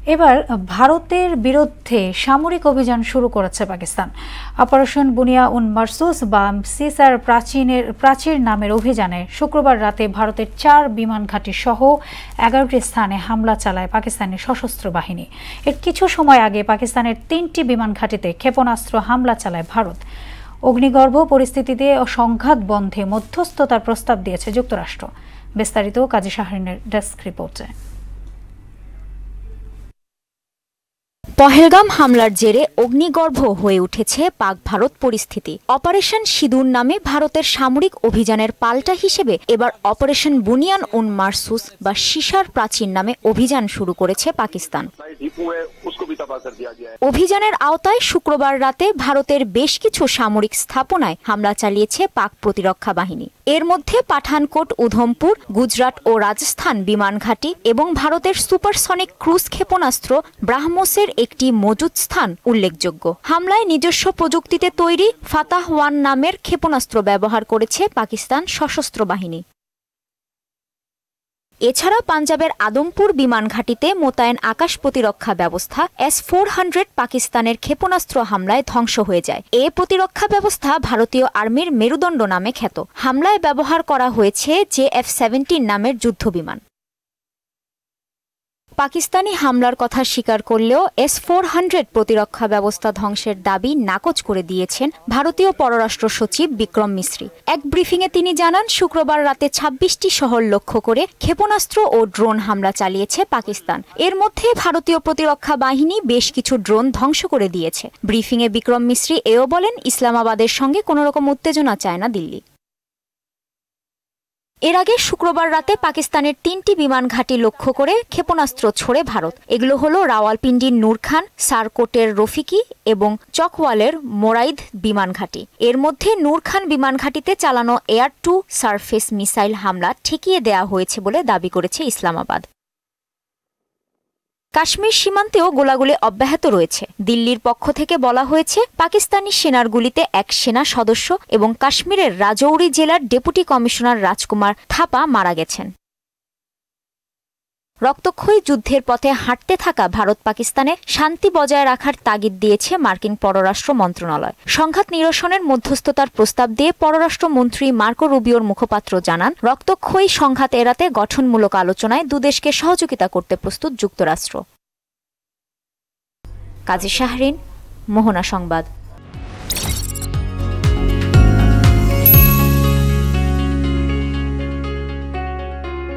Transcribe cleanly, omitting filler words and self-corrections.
এবার ভারতের বিরুদ্ধে সামরিক অভিযান শুরু করেছে পাকিস্তান। অপারেশন বুনিয়া উন মারসুস বা সিসার প্রাচীর নামের অভিযানে শুক্রবার রাতে ভারতের 4 বিমান ঘাঁটি সহ 11টি স্থানে হামলা চালায় পাকিস্তানি সশস্ত্র বাহিনী। এর কিছু সময় আগে পাকিস্তানের 3টি বিমান ঘাঁটিতে ক্ষেপণাস্ত্র হামলা চালায় ভারত। অগ্নিগর্ভ পরিস্থিতিতে সংঘাত বন্ধে মধ্যস্থতার প্রস্তাব দিয়েছে যুক্তরাষ্ট্র। বিস্তারিত কাজী শাহরিনের ডেস্ক রিপোর্টে। পহেলগাম হামলার জেরে অগ্নিগর্ভ হয়ে উঠেছে পাক ভারত পরিস্থিতি। অপারেশন সিঁদুর নামে ভারতের সামরিক অভিযানের পাল্টা হিসেবে এবার অপারেশন বুনিয়ান উন মারসুস বা সিসার প্রাচীর নামে অভিযান শুরু করেছে পাকিস্তান। অভিযানের আওতায় শুক্রবার রাতে ভারতের বেশ কিছু সামরিক স্থাপনায় হামলা চালিয়েছে পাক প্রতিরক্ষা বাহিনী। এর মধ্যে পাঠানকোট, উধমপুর, গুজরাট ও রাজস্থান বিমান ঘাঁটি এবং ভারতের সুপারসনিক ক্রুজ ক্ষেপণাস্ত্র ব্রাহ্মসের একটি মজুদ স্থান উল্লেখযোগ্য। হামলায় নিজস্ব প্রযুক্তিতে তৈরি ফাতাহ 1 নামের ক্ষেপণাস্ত্র ব্যবহার করেছে পাকিস্তান সশস্ত্র বাহিনী। এছাড়া পাঞ্জাবের আদমপুর বিমান ঘাঁটিতে মোতায়েন আকাশ প্রতিরক্ষা ব্যবস্থা S-400 পাকিস্তানের ক্ষেপণাস্ত্র হামলায় ধ্বংস হয়ে যায়। এ প্রতিরক্ষা ব্যবস্থা ভারতীয় আর্মির মেরুদণ্ড নামে খ্যাত। হামলায় ব্যবহার করা হয়েছে JF-17 নামের যুদ্ধবিমান। পাকিস্তানি হামলার কথা স্বীকার করলেও S-400 প্রতিরক্ষা ব্যবস্থা ধ্বংসের দাবি নাকচ করে দিয়েছেন ভারতীয় পররাষ্ট্র সচিব বিক্রম মিশ্রি। এক ব্রিফিংয়ে তিনি জানান, শুক্রবার রাতে 26টি শহর লক্ষ্য করে ক্ষেপণাস্ত্র ও ড্রোন হামলা চালিয়েছে পাকিস্তান। এর মধ্যে ভারতীয় প্রতিরক্ষা বাহিনী বেশ কিছু ড্রোন ধ্বংস করে দিয়েছে। ব্রিফিংয়ে বিক্রম মিশ্রি এও বলেন, ইসলামাবাদের সঙ্গে কোনো রকম উত্তেজনা চায় না দিল্লি। এর আগে শুক্রবার রাতে পাকিস্তানের 3টি বিমান ঘাঁটি লক্ষ্য করে ক্ষেপণাস্ত্র ছোড়ে ভারত। এগুলো হলো রাওয়ালপিন্ডির নূর খান, সারকোটের রফিকি এবং চকওয়ালের মোরাইদ বিমান ঘাঁটি। এর মধ্যে নূর খান বিমান ঘাঁটিতে চালানো এয়ার টু সারফেস মিসাইল হামলা ঠেকিয়ে দেয়া হয়েছে বলে দাবি করেছে ইসলামাবাদ। কাশ্মীর সীমান্তেও গোলাগুলি অব্যাহত রয়েছে। দিল্লির পক্ষ থেকে বলা হয়েছে, পাকিস্তানি সেনার গুলিতে এক সেনা সদস্য এবং কাশ্মীরের রাজৌরি জেলার ডেপুটি কমিশনার রাজকুমার থাপা মারা গেছেন। রক্তক্ষয়ী যুদ্ধের পথে হাঁটতে থাকা ভারত পাকিস্তানে শান্তি বজায় রাখার তাগিদ দিয়েছে মার্কিন পররাষ্ট্র মন্ত্রণালয়। সংঘাত নিরসনের মধ্যস্থতার প্রস্তাব দিয়ে পররাষ্ট্রমন্ত্রী মার্কো রুবিওর মুখপাত্র জানান, রক্তক্ষয়ী সংঘাত এড়াতে গঠনমূলক আলোচনায় দুদেশকে সহযোগিতা করতে প্রস্তুত যুক্তরাষ্ট্র। কাজী শাহরিন, মোহনা সংবাদ।